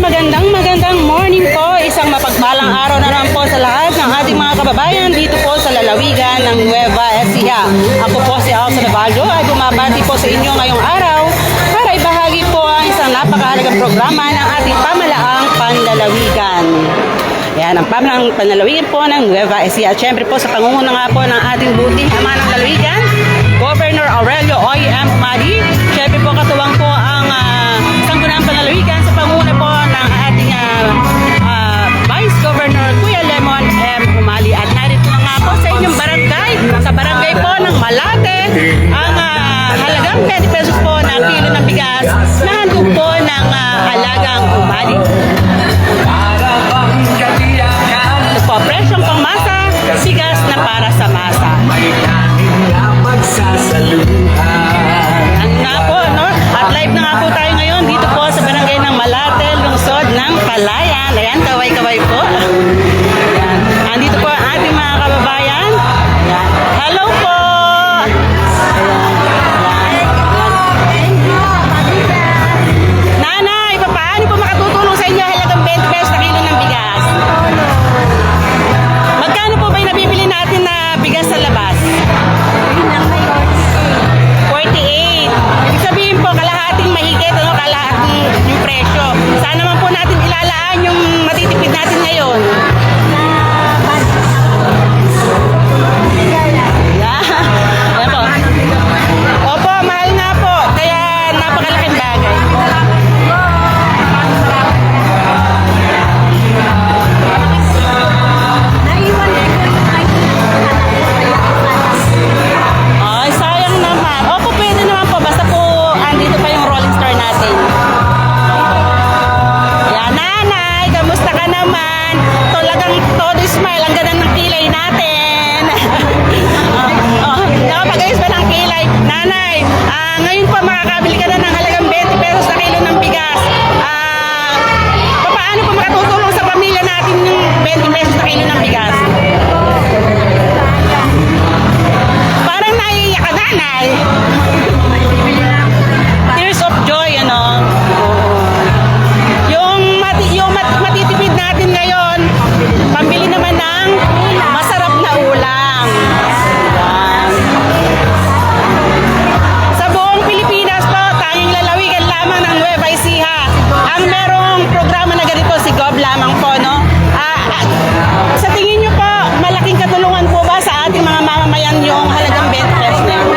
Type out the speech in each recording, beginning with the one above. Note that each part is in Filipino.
magandang morning po. Isang mapagpalang araw na naman po sa lahat ng ating mga kababayan dito po sa lalawigan ng Nueva Ecija. Ako po si Elsa Navaldo ay bumabati po sa inyo ngayong araw para ibahagi po ang isang napakahalagang programa ng ating pamalaang panlalawigan. Yan, ang pamalaang panlalawigan po ng Nueva Ecija. At syempre po sa pangunguna nga po ng ating buting ama ng lalawigan, Governor Aurelio O.M. Humali. Syempre po katuwang po ang sanggunang panlalawigan sa panguna po ng ating Vice Governor Kuya Lemon M. Humali. At narito na nga po sa inyong barangay, sa barangay po ng Malate, ang halagang 20 pesos po na kilo ng bigas na handog po ng halagang Humali. Ito po, presyong pangmasa, bigas na para sa masa. Ano nga po, no? At live na nga po tayo ngayon dito po sa barangay ng Malate, lungsod ng Palayan. Ayan, kaway-kaway po. Ayan. Andito po ang ating mga kababayan. Ayan. Hello po! Nanay, paano po makatutulong sa inyo halagang 20 pesos na kilo ng bigas? Magkano po ba yung nabibili natin na bigas sa labas? 48. Ibig sabihin po, kalahating mahigit, ano, kalahating yung presyo. Saan naman po natin ilalaan yung matitipid natin ngayon? Ayan po. Opo, mahal nga po. Kaya napakalaking bagay. Ay, sayang naman. Opo, pwede naman po. Basta po, andito pa yung rolling star natin. Yan, nanay. Kamusta ka naman? Talagang todo smile. Ang ganda ng kilay natin. Nakapag-ayos ba ng kilay? Nanay, ngayon po makakabili ka na ng halagang 20 pesos na kilo ng bigas. Paano po makatutulong sa pamilya natin yung 20 pesos na kilo ng bigas? Parang naiiyak ka, nanay. Tears of joy, ano? Yung matitipid natin ngayon, pambili naman ng masarap na ulam. Yan. Sa buong Pilipinas po, tanging lalawigan lamang ng Nueva Ecija ang merong programa na ganito, si Gov lamang po, no? Sa tingin nyo po, malaking katulungan po ba sa ating mga mamamayan yung halagang 20 pesos na yun?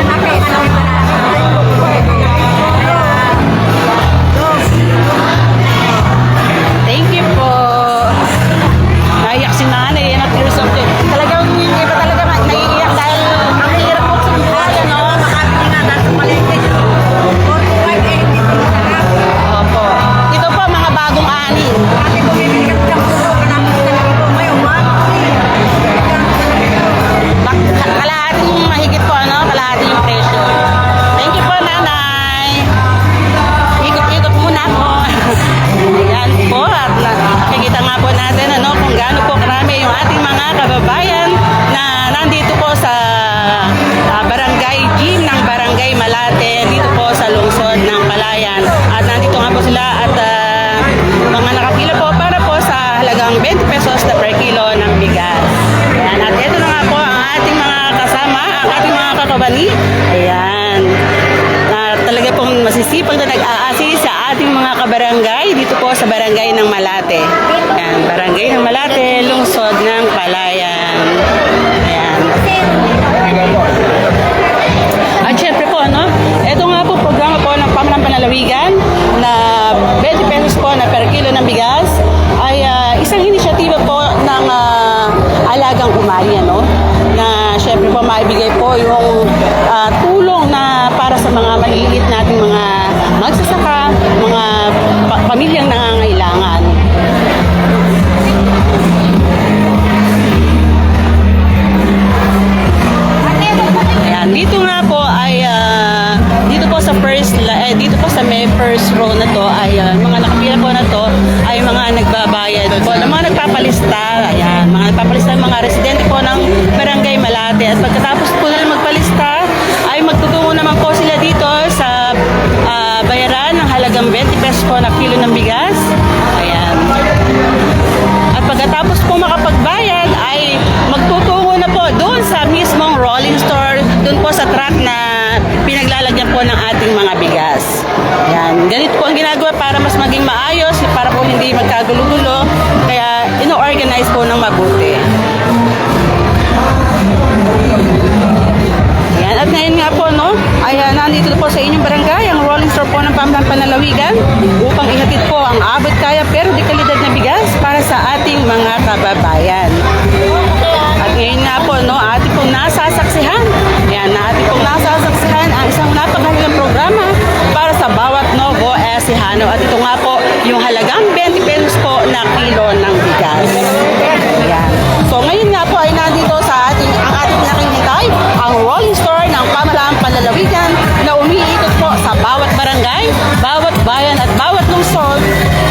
Thank you po. Naiyak si nanay, yan ang tears of joy. Talagang yung iba talaga naiiyak dahil ang hirap po sa buhay, no? Makakabili nga dahil sa palengke. Opo. Ito po, mga bagong ani. Kalahating mahigit po, ano? Kalahating yung presyo. Thank you po, nanay. Ikot-ikot muna po. Ayan po. At nakikita nga po natin, ano, kung gaano po karami yung ating mga kababayan na nandito po sa barangay gym ng Barangay Malate, dito po sa lungsod ng Palayan. At nandito nga po sila at mga nakapila po para po sa halagang 20 pesos na per kilo ng bigas. Ayan. At ito na nga po ang ating mga kasama, ang ating mga kakabani. Ayan. Talaga pong masisipag na nag-aasi sa ating mga kabarangay dito po sa barangay ng Malate. Ayan. Barangay ng Malate, lungsod ng Palayan. Ayan. At syempre po, no? Ito nga po programa po ng pamalang panlalawigan na 20 pesos po na per kilo ng bigas ay isang inisyatiba po ng Alagang Humali, ano? Na syempre po maibigay po yung tulong na para sa mga maliliit nating mga magsasaka, mga pamilyang nangangailangan. Ayan, dito nga po ay dito po sa dito po sa may first row na to ay mga nakapila po na to ay mga nagbabayad po, mga nagpapalista. Ayan, mga nagpapalista, mga residente po ng Barangay Malate. At pagkatapos po nila magpalista ay magtutungo naman po sila dito sa bayaran ng halagang 20 pesos po na kilo ng bigas. Ayan. Tapos kung makapagbayad ay magtutungo na po doon sa mismong rolling store, doon po sa truck na pinaglalagyan po ng ating mga bigas. Yan, ganito po ang ginagawa para mas maging maayos, para po hindi magkagulo-gulo, kaya ino-organize po ng mabuti. Yan, at ngayon nga po, no, ay nandito po sa inyong barangay ang rolling store po ng Pamahalaan Panlalawigan upang ihatid po ang abot kaya pero di kalidad na bigas para sa ating mga kababayan. At ngayon nga po, no, ating pong nasasaksihan. Yan, ating pong nasasaksihan ang isang napakahalagang programa para sa bawat Novo Ecijano. At ito nga po, yung halagang 20 pesos po na kilo ng bigas. Yan. So ngayon nga po ay nandito sa ang ating pinakinitay, ang rolling store ng Pamahalaan Panlalawigan na umiikot po sa bawat barangay, bawat bayan at bawat lungsod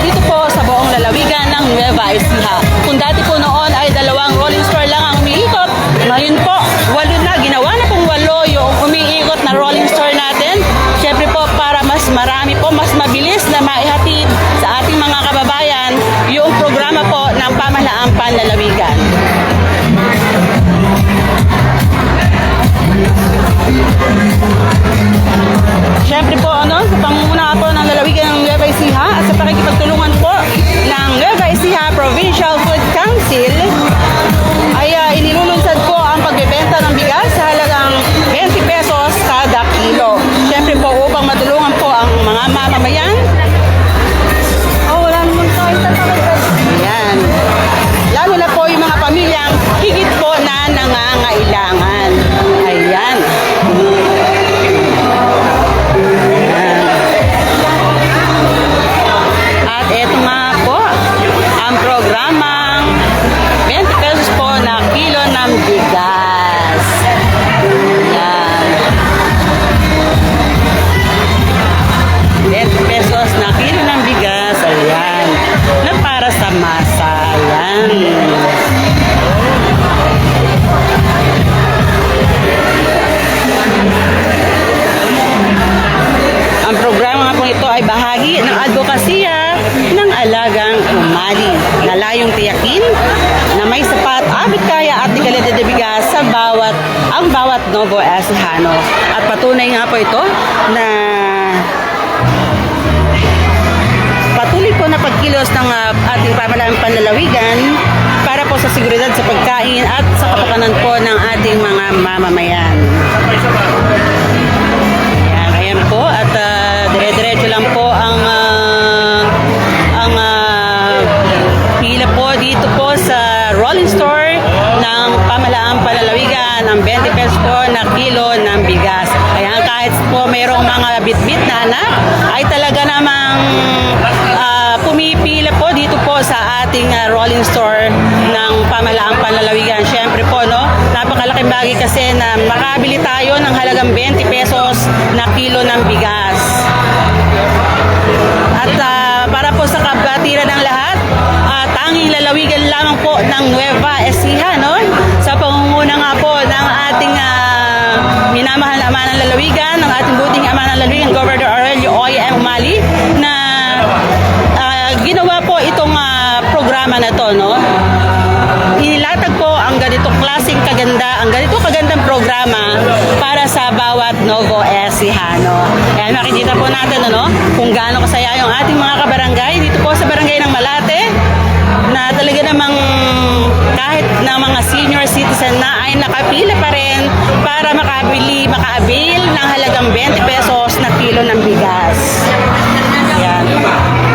dito po sa buong lalawigan ng Nueva Ecija. Kung dati po noon ay 2 rolling store lang ang umiikot, ngayon po 8 na, ginawa na pong 8 yung umiikot na rolling store natin. Siyempre po para mas marami po, mas mabilis na maihatid sa ating mga kababayan yung programa po ng Pamahalaan Panlalawigan. Siyempre po, ano, sa pangunguna po ng lalawigan ng Nueva Ecija at sa pakikipagtulungan po ng Nueva Ecija Provincial Food Council ay inilulunsad po ang pagbebenta ng bigas sa halagang 20 pesos kada kilo. Siyempre po upang matulungan po ang mga mamamayan. Wala naman tayo Ayan. Lalo na po yung mga pamilyang higit po na nangangailangan. Ayan. At eto nga po, ang programang 20 pesos po na kilo ng bigas. Ayan. 20 pesos na kilo ng bigas. Ayan. Na para sa masa. Ayan. Ang programa nga po ito ay bahagi ng advokasya ng Alagang Umali na layong tiyakin na may sapat, abot kaya at kalidad na bigas sa bawat Novo Ecijano. At patunay nga po ito na patuloy po na pagkilos ng ating Pamahalaan Panlalawigan para po sa seguridad sa pagkain at sa kapakanan po ng ating mga mamamayan. Ayan po at dire-diretso lang po ang pila po dito po sa rolling store ng Pamahalaan Panlalawigan ang 20 pesos po na kilo ng bigas. Ayan, kahit po mayroong mga bit-bit na anak ay talaga namang pumipila po dito po sa ating rolling store ng Pamahalaan Panlalawigan. Siyempre po, no, napakalaking bagay kasi na makabili tayo ng halagang 20 pesos na kilo ng bigas. At para po sa kabatiran ng lahat, tanging lalawigan lamang po ng Nueva Ecija, no? Sa pangunguna nga po ng ating minamahal na ama ng lalawigan, ng ating buting ama ng lalawigan, Governor Aurelio Oy M. Umali, na ginawa po itong programa na to, no? Inilatag po ang ganitong klaseng kaganda, ang ganitong kagandang programa para sa bawat Novo Ecijano. Kaya makikita po natin, ano, kung gaano kasaya yung ating mga kabarangay dito po sa barangay ng Malate, na talaga namang kahit na mga senior citizen na ay nakapila pa rin para makaabil ng halagang 20 pesos na kilo ng bigas. Yan.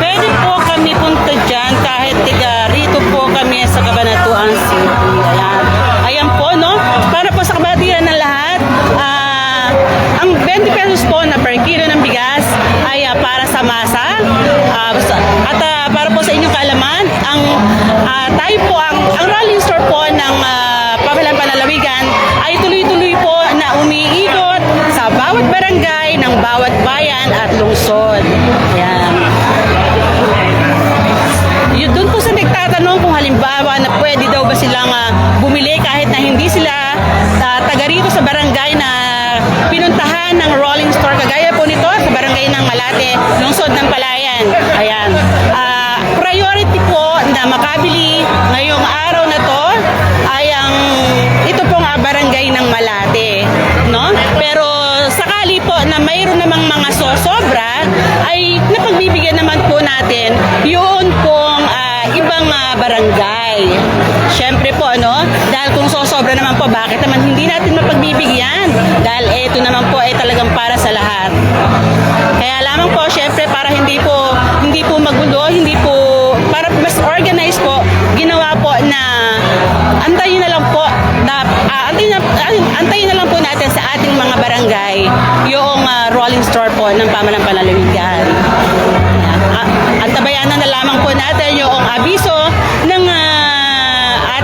Pwede po kami punta dyan kahit rito po kami sa Cabanatuan City. Ayan. Ayan po, no? Para po sa kabatiran ng lahat, ang 20 pesos po na per kilo ng bigas ay para sa masa. At para po sa inyong kaalaman, tayo po, ang rolling store po ng Pamahalaan Panlalawigan ay tuloy-tuloy po na umiikot sa bawat barangay ng bawat bayan at lungsod. Ayan. Doon po sa nagtatanong kung halimbawa na pwede daw ba silang bumili kahit na hindi sila taga rito sa barangay na pinuntahan ng rolling store, kagaya po nito sa barangay ng Malate, lungsod ng Palayan. Ayan. Priority po na makabili ngayong mura, ay napagbibigyan naman po natin yun pong ibang barangay. Siyempre po, dahil kung sosobra naman po, bakit naman hindi natin mapagbibigyan? Dahil ito naman po ay talagang para sa lahat. Kaya lamang po, siyempre, para hindi po magulo, para mas organized po, ginawa po na antayin na lang po, antayin na lang po natin sa ating mga barangay yung rolling store po ng pamahalang panlalawigan. Antabayanan na lamang po natin yung abiso ng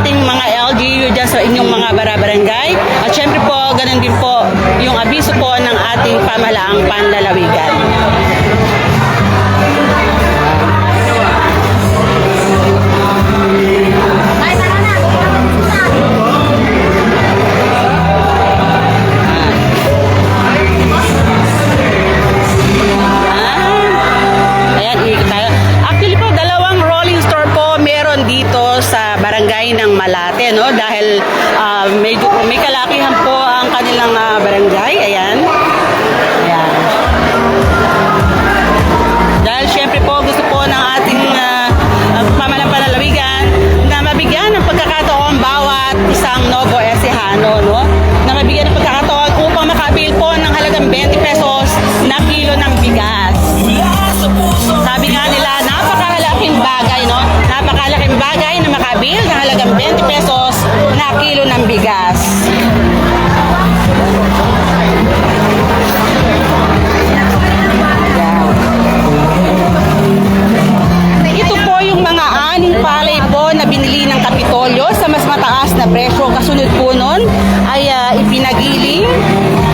ating mga LGU dyan sa inyong mga barangay. At syempre po, ganun din po yung abiso po ng ating pamahalaang panlalawigan. Barangay ng Malate, dahil medyo may kalakihan po ang kanilang barangay. Ayan. Dahil syempre po gusto po ng ating pamahalang panlalawigan na mabigyan ng pagkakataon bawat isang Nuevo Ecijano, na mabigyan ng pagkakataon upang makabil po ng halagang 20 pesos na kilo ng bigas. Sabi nga nila, napakalaking bagay, napakalaking bagay na makabil ng halagang 20 pesos na kilo ng bigas. Ito po yung mga aning palay po na binili ng Kapitolyo sa mas mataas na presyo. Kasunod po nun ay ipinagiling.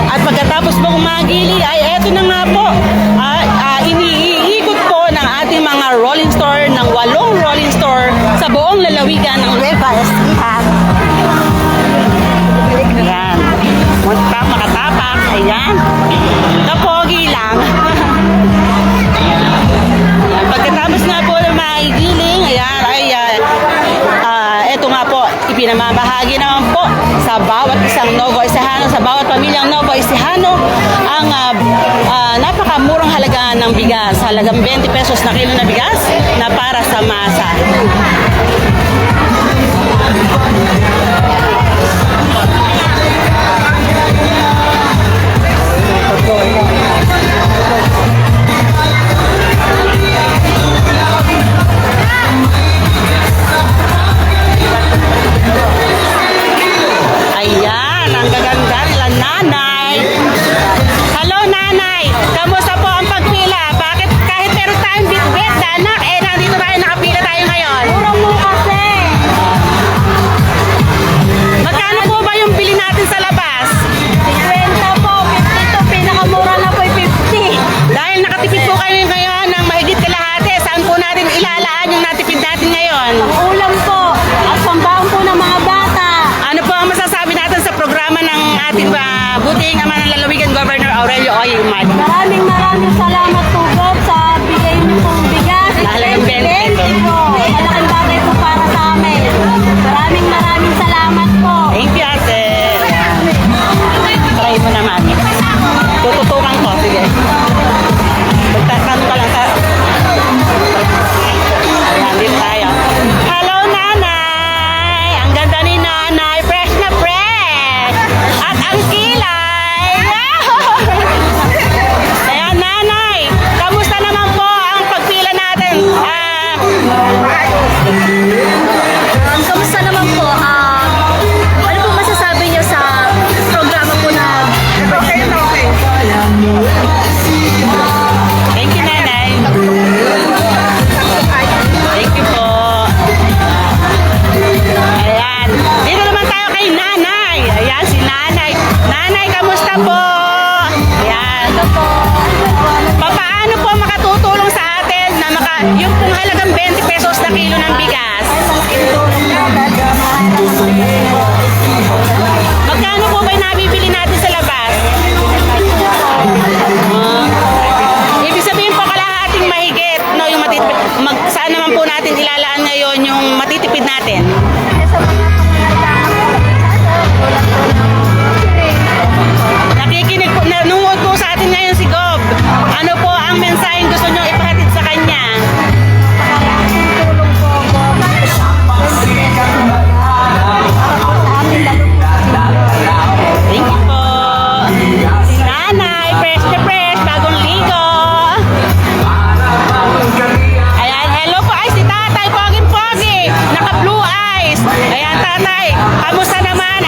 At pagkatapos po kumagiling ay eto na nga po. Iniikot po ng ating mga rolling store, ng 8 rolling store sa buong lalawigan ng Nueva Ecija. Ayan. Makatapak. Ayan. Kapogi lang. Pagkatapos nga po ng maigiling, ayan, eto nga po, ipinamamahagi naman po sa bawat isang Nuevo Ecijano, sa bawat pamilyang Nuevo Ecijano, ang napakamurang halaga ng bigas, halagang 20 pesos na kilo na bigas na para sa masa. Ayan, ang gaganda nila nanay. Hello nanay, kamusta po ang pagpila? Bakit kahit meron tayong bitbit, anak, nandito tayo, nakapila tayo ngayon? Murang mo kasi. Magkano po ba yung bili natin sa labas? 50 po, 52, pinakamura na po 50. Dahil nakatipid po kayo ngayon ng mahigit kalahati, saan po natin ilalaan yung natipid natin ngayon? Ulam po, at pambaon po ng mga bata. Ano po ang masasabi natin sa programa ng ating buting ama ng lalawigan, Governor Aurelio Oying Umad? Maraming salamat po, Bob, sa bigay niyo pong bigas. Halagang 20 po. Malaking bagay po para sa amin. Maraming salamat po. Thank you, ate. Try mo naman. Tututukan ko. Sige. Magtatanong ka lang sa... Ayan, dito tayo. Hello, nanay! Ang ganda ni nanay. Fresh na fresh! At ang kilay! Ayan, nanay! Kamusta naman po ang pagpila natin? Kamusta naman po? Ano po masasabi niyo sa programa po na Thank you, nanay. Thank you po. Ayan. Dito naman tayo kay nanay. Ayan, si nanay. Nanay, kamusta po? Ayan. Paano po makatutulong sa atin na yung pong halagang 20 pesos na kilo ng bigas? Magkano po ba yung nabibili natin sa labas? Ibig sabihin po kalahating mahigit, yung matitipid. Saan naman po natin ilalaan ngayon yung matitipid natin? Nakikinig po, nanonood po sa atin ngayon si Gob. Ano po ang mensaheng gusto nyo ipahatid sa kanya? Tulong po ako. Thank you po. Si Nanay, fresh na fresh, bagong ligo. Ayan, hello po. Ay, si Tatay, poging-pogi. Naka-blue eyes. Ayan, Tatay, kamusta naman?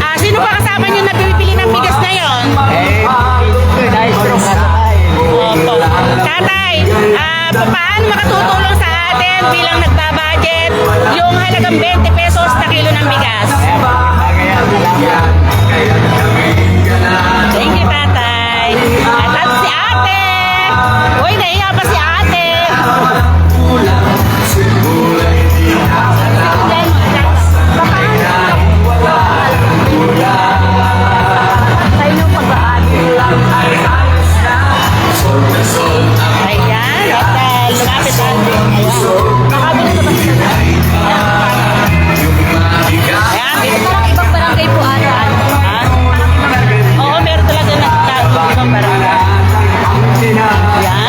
At sino pa kasama nyo na bibili ng bigas ngayon? Opo. Tatay, paano makatutulong sa atin bilang nagbabudget yung halagang 20 pesos na kilo ng bigas? Thank you, Tatay. At si ate. Uy, nahiya pa si ate. Sa inyong pag-aadi. Ayan, at lumapit ate. Ayan, dito. Parang ibang barangay po ata. Ah? Oo, meron talaga ibang barangay. Ayan.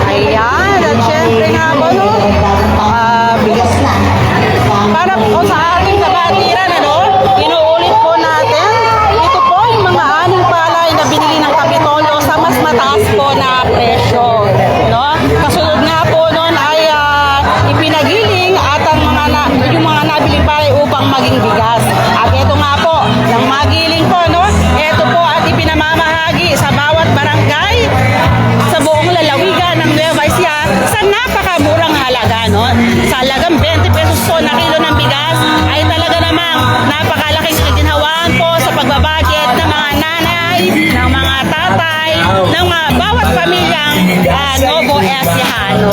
Ayan, at syempre nga po, no? Bigas na. Para po sa ating kabatiran, ano? Inuulit po natin. Ito po yung mga aning palay na binili ng Kapitolyo sa mas mataas po na presyo. No? Kasunod nga po nun ay ipinagiling at ang yung mga nabiling palay upang maging bigas. At ito nga po, ng magiling po, no? Ito po at ipinamamahagi sa bawat barangay sa buong lalawigan ng Nueva Ecija sa napakamurang halaga, no? Sa halagang 20 pesos po na kilo ng bigas ay talaga namang napakalaking ginhawaan po sa pagbabudget ng mga nanay, ng mga tatay, ng mga bawat pamilyang Novo Ecijano.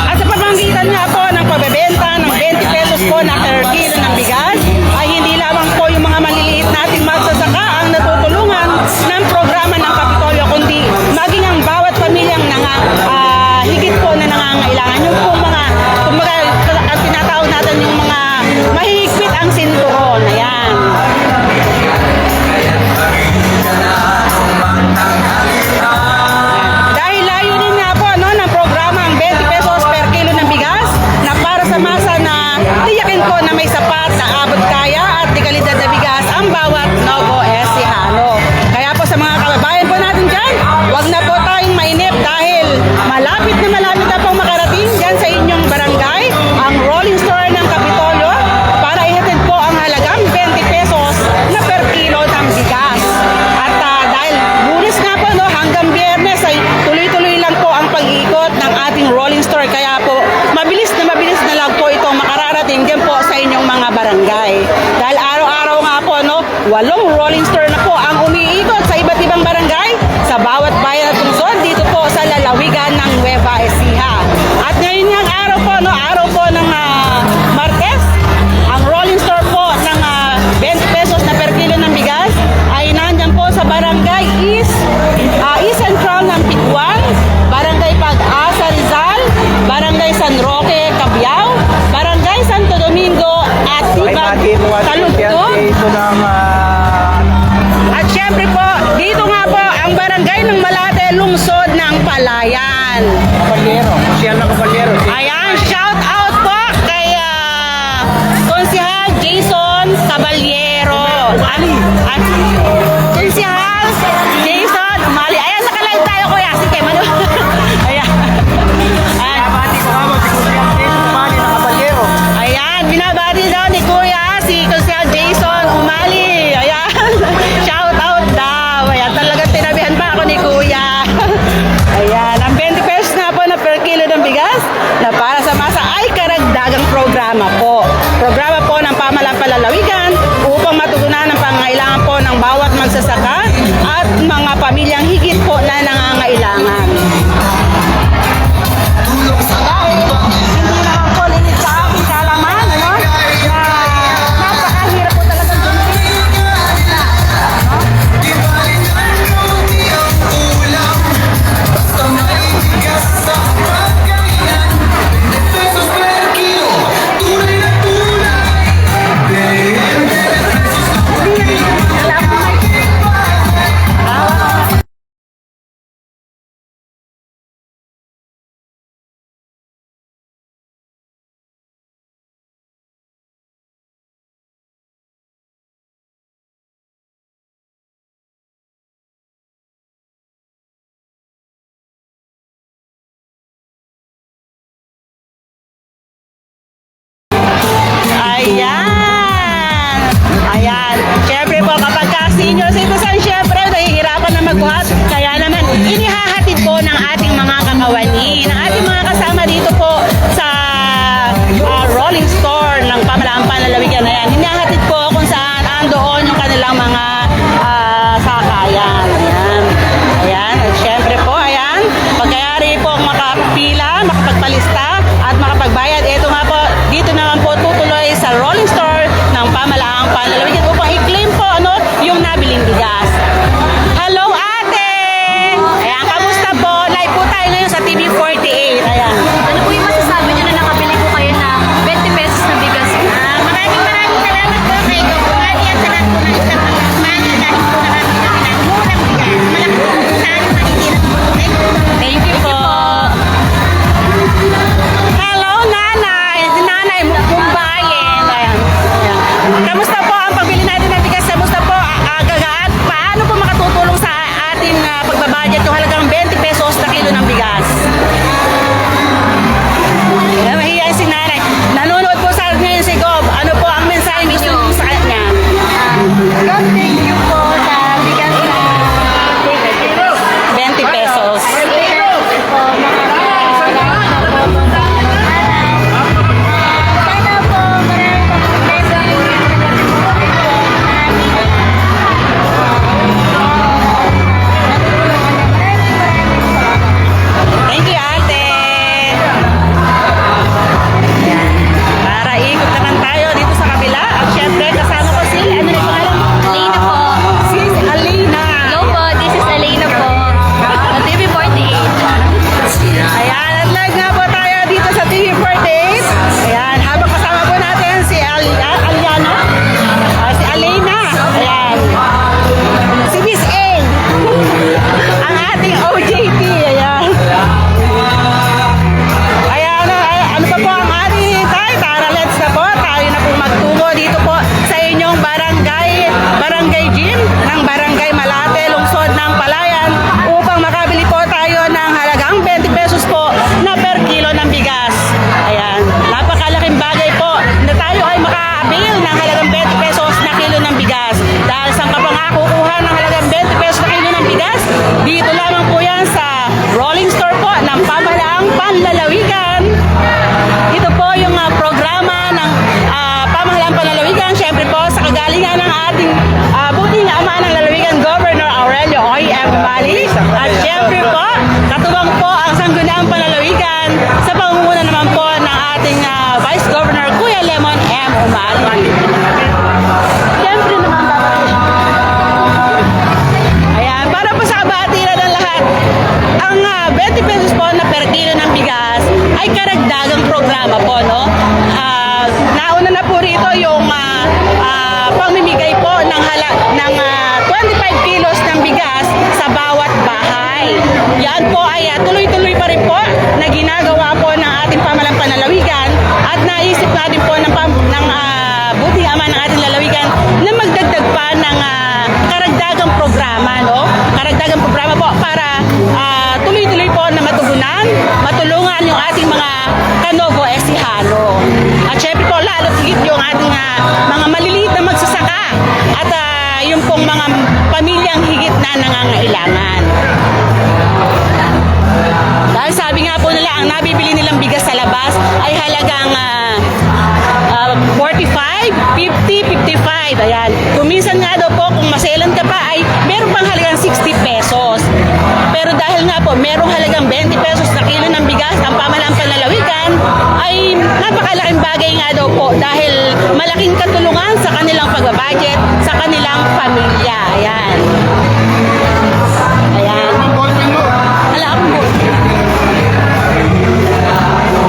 At sa pamamagitan nga po ng pagbebenta ng 20 pesos po na per kilo ng bigas, ay hindi lamang po yung mga maliliit nating magsasaka ang natutulungan ng programa ng Kapitolyo, kundi maging ang bawat pamilyang higit po na nangangailangan. Yung po mga, kumbaga, ang tinatawag natin yung mga mahihigpit ang sinturon. Ayan. Dahil layunin nga po ng programa ang 20 pesos per kilo ng bigas na para sa masa na tiyakin po na may sapat na abot kaya at di kalidad na bigas ang bawat Novo Ecijano. Kaya po sa mga kababayan po natin dyan, wag na po tayong mainip dahil malapit na pong makarating dyan sa inyong barangay ang rolling store ng Kapitolyo para ihatid po ang halagang 20 pesos na per kilo ng bigas. At dahil Lunes nga po, no, hanggang Biyernes ay tuloy-tuloy lang po ang pag-iikot ng ating rolling store. Kaya po, mabilis na lang po itong makararating din po sa inyong mga barangay. Dahil araw-araw nga po, no, 8 rolling store na po ang umiikot sa iba't ibang barangay sa bawat bayan at lungsod dito po sa lalawigan ng Nueva Ecija. At ngayon nga araw po ng Martes, ang rolling store po ng 20 pesos na per kilo ng bigas ay nandyan po sa barangay East Central ng Pituan, barangay Pag-asa Rizal, barangay San Roque, Cabiao, barangay Santo Domingo at Talugto. At syempre po, dito nga po ang barangay ng Malate, lungsod ng Palayan. Ayan, shout out po kay Konsehal Jason Caballero. At Konsehal Jason Umali. Ayan, nakalive tayo kuya. Sige, ayan. Ayan, binabati daw ni kuya si Konsehal Jason Umali. Ayan, shout out daw. Ayan, talagang tinabihan pa ako ni kuya. Ayan, ang 20 pesos na po na per kilo ng bigas na para sa masa ay karagdagang programa po. Programa po ng pamahalaan palalawigan upang matugunan ang pangangailangan po ng bawat magsasaka hatid po kung saan andoon yung kanilang mga sakayan. Ayan. Ayan. At syempre po, ayan. Pagkayari po makapila, makapagpalista, at makapagbayad. Ito nga po, dito naman po tutuloy sa rolling store ng pamalaang panlalawigan upang i-claim po yung nabiling bigas. Hello, ate! Ayan, kamusta po? Live po tayo ngayon sa TV48. Ayan. Ano po yung masasabi niyo na nakabili po kayo ng 20 pesos na bigas? Maraming salamat po kay Gopumani at sa lahat po ng isang pagmamahal dahil po nakarami kami ng murang bigas. Malaki po po sa aming mahihirap po. Thank you po. Hello, nanay. Si nanay Mumbayin. Ayan. Ayan. Kamusta po ang pagbili natin ng bigas? Kamusta po? Gagaan? Paano po makatutulong sa ating pagbabudget yung halagang 20 pesos na kilo ng bigas? Ayan, mahihayin si nanay. Nanonood po sa atin ngayon si Gob. Ano po ang mensahe gusto niyo sa kanya? God, thank you po sa bigas na 20 pesos. Thank you, ate. Ayan. Para ikot naman tayo dito sa kabila. At syempre, kasama ko si, ano na yung pangalan? Alina po. Si Alina. Hello po, this is Alina po. Sa TV48. Ayan, at live nga po tayo dito sa TV48. Ayan, habang kasama po natin si Aliana. Si Alina. Ayan. Si Miss A. Ang ating OJT. Ayan. Ayan, ano pa po ang ating hintay? Tara, let's na po. Tayo na po magtungo dito po sa inyong barangay gym ng Barangay Malate, lungsod ng Palayan upang makabili po tayo ng halagang 20 pesos po na per kilo ng bigas. Ayan, napakalaking bagay po na tayo ay makaabil ng halagang 20 pesos na kilo ng bigas. Dahil saan ka pa nga kukuha ng halagang 20 pesos na kilo ng bigas? Dito lamang po yan sa rolling store po ng pamalaang panlalawigan. Ito po yung programa ng pamahalaan panlalawigan. Siyempre po sa kagalingan ng ating buting ama ng lalawigan, Governor Aurelio O.M. Mali. At siyempre po, katuwang po ang sangguniang panlalawigan sa pangunguna naman po ng ating Vice Governor Kuya Lemon M. Umali. Siyempre naman ayan, para po sa kabatiran ng lahat, ang 20 pesos po na per kilo ng bigas ay karagdagang programa po, no? Nauna na po rito yung pamimigay po ng 25 kilos ng bigas sa bawat bahay. Yan po ay tuloy-tuloy pa rin po na ginagawa po ng ating pamahalang panlalawigan at naisip natin po ng buting ama ng ating lalawigan na magdagdag pa ng karagdagang programa, no? Karagdagang programa po para tuloy-tuloy po na matulungan yung ating mga kanogo esihano. At syempre po, lalo higit yung ating mga maliliit na magsasaka at yung pong mga pamilyang higit na nangangailangan. Dahil sabi nga po nila, ang nabibili nilang bigas sa labas ay halagang 45, 50, 55. Ayan. Kuminsan nga daw po, kung maselan ka pa, ay meron pang halagang 60 pesos. Pero dahil nga po, merong halagang 20 pesos na kilo ng bigas, ang pamalaang panlalawigan, ay napakalaking bagay nga daw po dahil malaking katulungan sa kanilang pagbabudget, sa kanilang pamilya. Ayan. Ayan. Ala, ako po.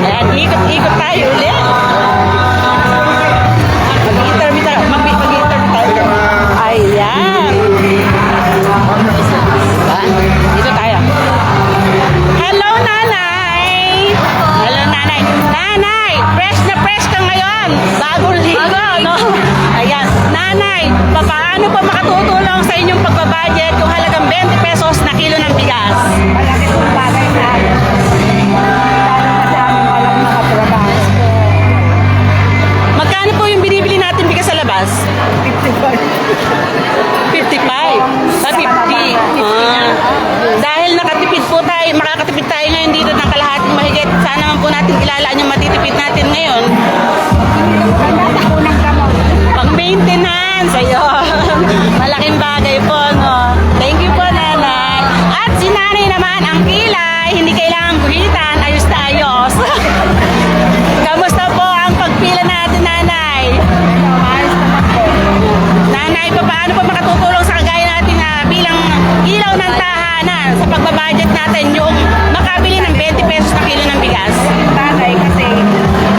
Ayan, ikot-ikot tayo ulit. Mag-interview tayo. Ayan. Dito tayo. Hello, nanay. Hello, nanay. Nanay, fresh na fresh ka ngayon. Bagong ligo, no? Ayan. Nanay, paano pa makatutulong sa inyong pagbabudget yung halagang 20 pesos na kilo ng bigas? Malaki pong bagay sa akin. Lalo na sa amin walang nakatrabaho. Magkano po yung binibili natin bigas sa labas? 55. Sa 50. Dahil nakatipid po tayo, makakatipid tayo ngayon dito ng kalahating mahigit. Sana naman po natin ilalaan yung matitipid natin ngayon. Nasa unang kamot. Pang yan sa'yo. Malaking bagay po, no? Thank you po, nanay. At si nanay naman, ang kilay, hindi kailangan guhitan, ayos na ayos. Kamusta po ang pagpila natin, nanay? Ayos naman po. Nanay, paano po makatutulong sa kagaya natin na bilang ilaw ng tahanan sa pagbabudget natin yung makabili ng 20 pesos na kilo ng bigas? Tatay kasi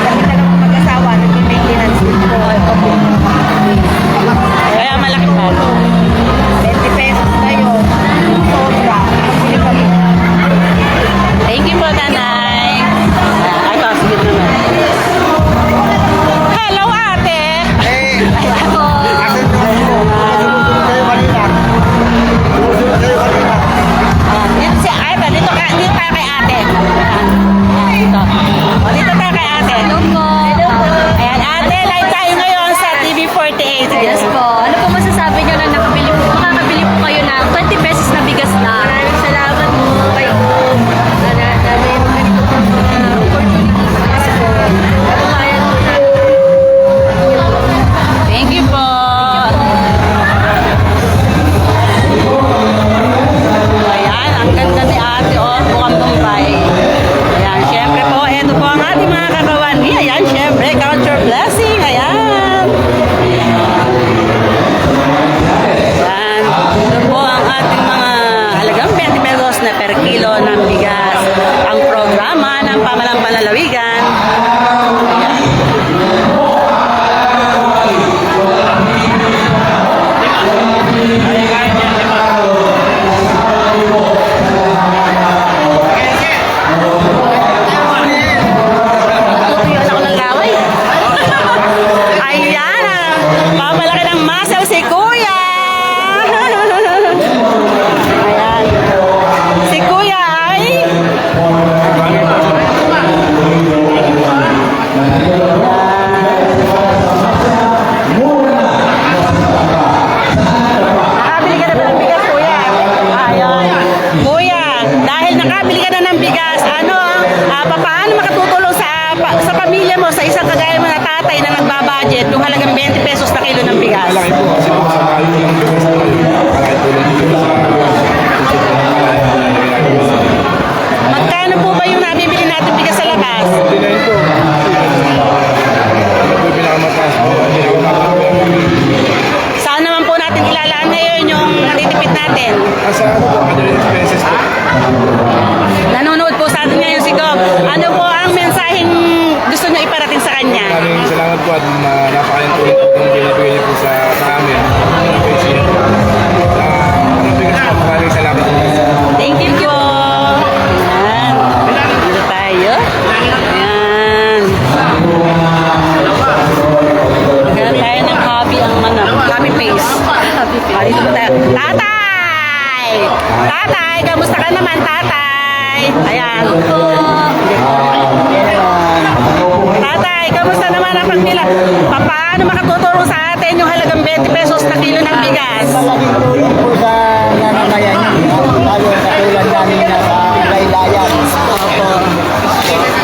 kami dalawang mag-asawa, nag-maintenance din po. Kaya malaki po. 20 pesos na yun. Sobra. Kasi kami. Thank you po, nanay. Ay, sige naman. Hello, ate. Dito tayo kay ate. Dito. O, dito tayo kay ate. Hello po. Ayan, ate, live tayo ngayon sa TV48. Yes po. Ano po masasabi nyo na makakabili po kayo ng 20 pesos na bigas lang? Maraming salamat po kayo. Nanay mo ganito po mga opportunities kasi po. Kabayan po na. Thank you po. Ayan, ang ganda ni ate, oh, mukhang Bombay. Ayan, syempre po, eto po ang ating mga kakawani. Ayan, syempre, count your blessing. Ayan. Ayan, ito po ang ating mga halagang 20 pesos na per kilo ng bigas. Ang programa ng Pamalang Palalawigan. Natutuyo ako ng laway. Ayan, papalaki ng muscle si Kuya. Ayan. Si Kuya ay nakabili ka na ba ng bigas, Kuya? Ayan. Kuya, dahil nakabili ka na ng bigas, paano makatutulong sa pamilya mo, sa isang kagaya mo na tatay na nagbabudget, yung halagang 20 pesos na kilo ng bigas? Malaki po kasi po sa mahal po ng bigas na malaki tulong dito sa Magkano po ba yung nabibili natin bigas sa labas? Dinayin po. Ano po yung pinakamataas po? Saan naman po natin ilalaan ngayon yung natitipid natin? Asa ano po? 100 expenses po. Nanonood po sa atin ngayon si Gob. Ano po ang mensaheng gusto nyo iparating sa kanya? Maraming salamat po at napakayang tulong po kung binibigay niyo po sa amin. Sa bigas po, maraming salamat po. Thank you po. Ayan. Dito tayo. Ayan. Magkaroon tayo ng copy copy paste. Dito po tayo. Tatay! Tatay! Kamusta ka naman, tatay? Ayan. Tatay, kamusta naman ang pagpila? Paano makatutulong sa atin yung halagang 20 pesos na kilo ng bigas? Malaking tulong po sa nananayan lalo katulad namin na sa laylayan.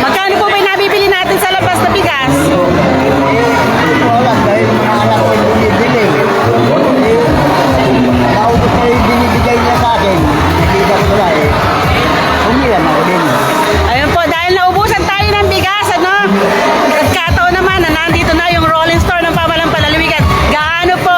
Magkano po ba yung nabibili natin sa labas na bigas? Wala dahil mga anak ko yung binibili. Naubos na yung binibigay niya sa akin. Nakita ko na umilan ako din. Ayun po, dahil naubusan tayo ng bigas, nagkataon naman na nandito na yung rolling store ng Pamalang Palalawigan. Gaano po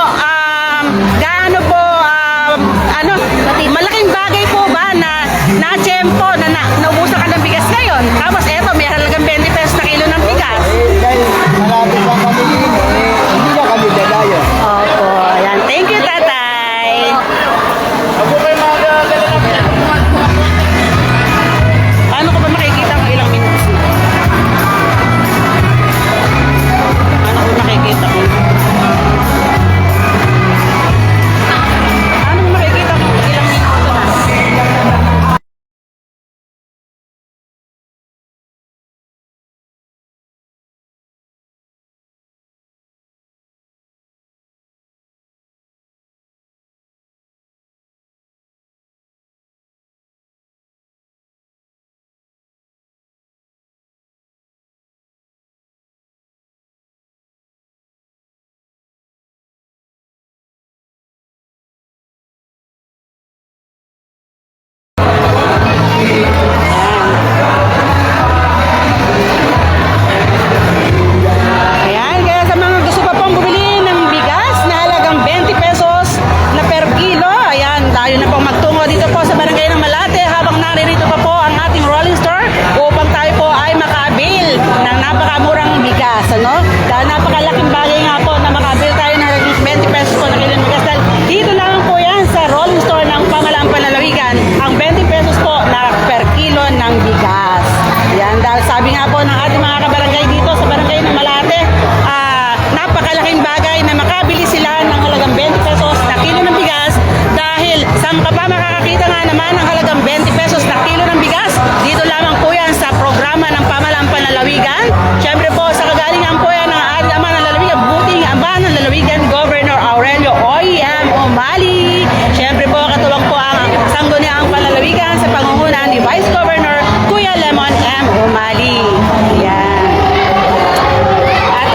bumaba ng halagang 20 pesos na kilo ng bigas. Dito lamang po yan sa programa ng Pamahalaan Panlalawigan. Siyempre po sa kagalingan po yan ng ating ama ng lalawigan, buting ama ng lalawigan, Governor Aurelio O.M. Umali. Siyempre po katuwang po ang sangguniang panlalawigan sa pangunguna ni Vice Governor Kuya Lemon M. Umali. Yan. At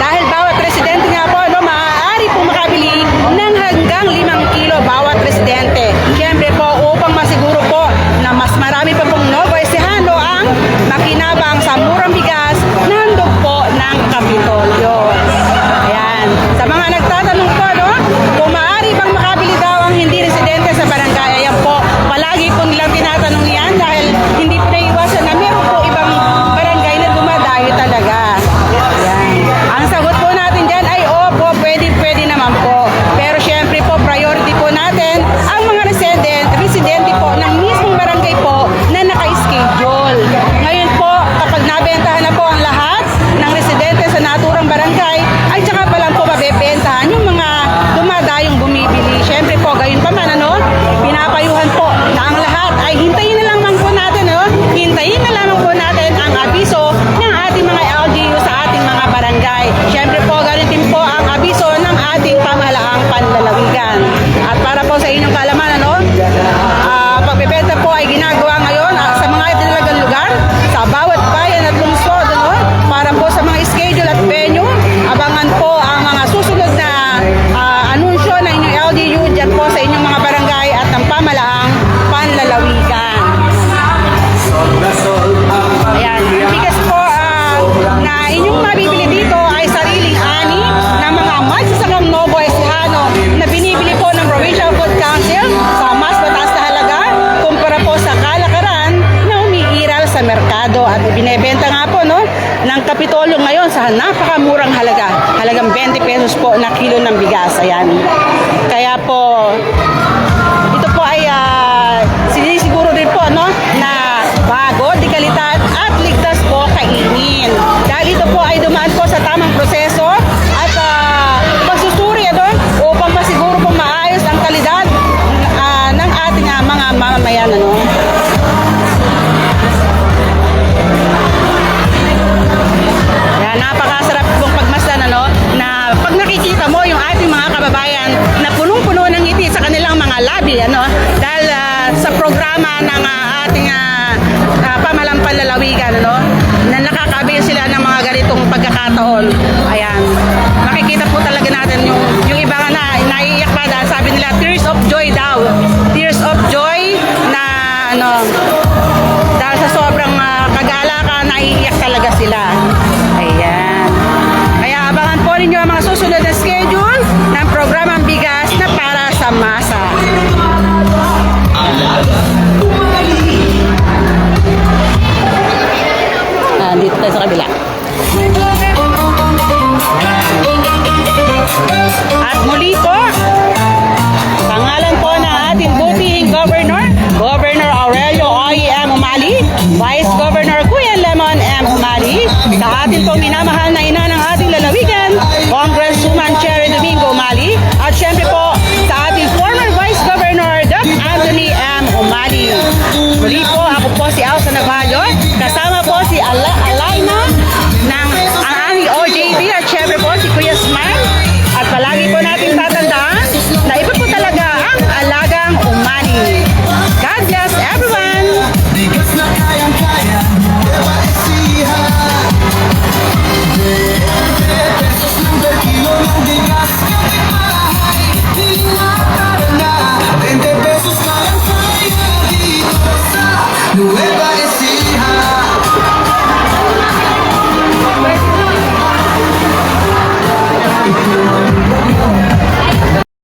dahil bawat residente nga po, no, maaari po makabili ng hanggang 5 kilo bawat residente. Siyempre po, upang masiguro po na mas marami pa pong Nuevo Ecijano ang makinabang sa murang bigas na handog po ng Kapitolyo. Ayan. Sa mga nagtatanong po, no, kung maaari bang makabili daw ang hindi residente sa barangay, ayan po, palagi po nilang tinatanong yan dahil hindi po naiwasan na meron po ibang barangay na dumadayo talaga. Ayan. Ang sagot po natin dyan ay opo, pwede naman po. Pero syempre po, priority po natin ang mga residente po ng mismong barangay po na naka-schedule. Ngayon po, kapag nabentahan na po ang lahat ng residente sa naturang barangay, ay tsaka pa lang po mabebentahan yung mga dumadayong bumibili. Syempre po, gayon pa man, ano, pinapayuhan po na ang lahat ay hintayin na lamang po natin, no? Hintayin na lamang po natin ang abiso ng ating mga LGU sa ating mga barangay. Syempre po, ganun din po ang abiso ng ating pamahalaang panlalawigan. At para po sa inyong kaalaman, ano, pagbebenta po ay ginagawa ngayon sa mga itinalagang lugar, sa bawat bayan at lungsod, ano, para po sa mga schedule at venue. Abangan po ang mga susunod na anunsyo ng inyong LGU dyan po sa inyong mga barangay at ng pamahalaang panlalawigan. Ayan, ang bigas po na inyong mabibili dito ay sariling ani ng mga magsasakang Nuevo Ecijano na binibili po ng Provincial Food Council sa mas mataas na halaga kumpara po sa kalakaran na umiiral sa merkado at ibinebenta nga po, no, ng Kapitolyo ngayon sa napakamurang halaga, halagang 20 pesos po na kilo ng bigas. Ayan. Kaya po ito po ay sinisiguro din po, no, na bago, di kalidad at ligtas po kainin. Dahil ito po ay dumaan po sa tamang proseso at pagsusuri, ano, upang masiguro po maayos ang kalidad ng ating mga mamamayan, ano. Yan, napakasarap pong pagmasdan, ano, na pag nakikita mo yung ating mga kababayan na punong-puno ng ngiti sa kanilang mga labi, ano, dahil sa programa ng ating pamahalang panlalawigan, ano, na nakakabil sila ng mga ganitong pagkakataon. Ayan, makikita po talaga natin yung iba nga na naiiyak pa dahil sabi nila tears of joy daw, tears of joy na ano, dahil sa sobrang kagalakan naiiyak talaga sila. Ayan, kaya abangan po ninyo ang mga susunod na schedule ng programang bigas na para sa masa. Dito tayo sa kabila. At muli po, pangalan po ng ating butihing Governor, Governor Aurelio O.M. Umali, Vice Governor Kuya Lemon M. Umali, sa ating pong minamahal na ina ng ating lalawigan, Congresswoman Cherry Domingo Umali, at syempre po sa ating former Vice Governor Doc Anthony M. Umali. Muli po, ako po si Elsa Navallo,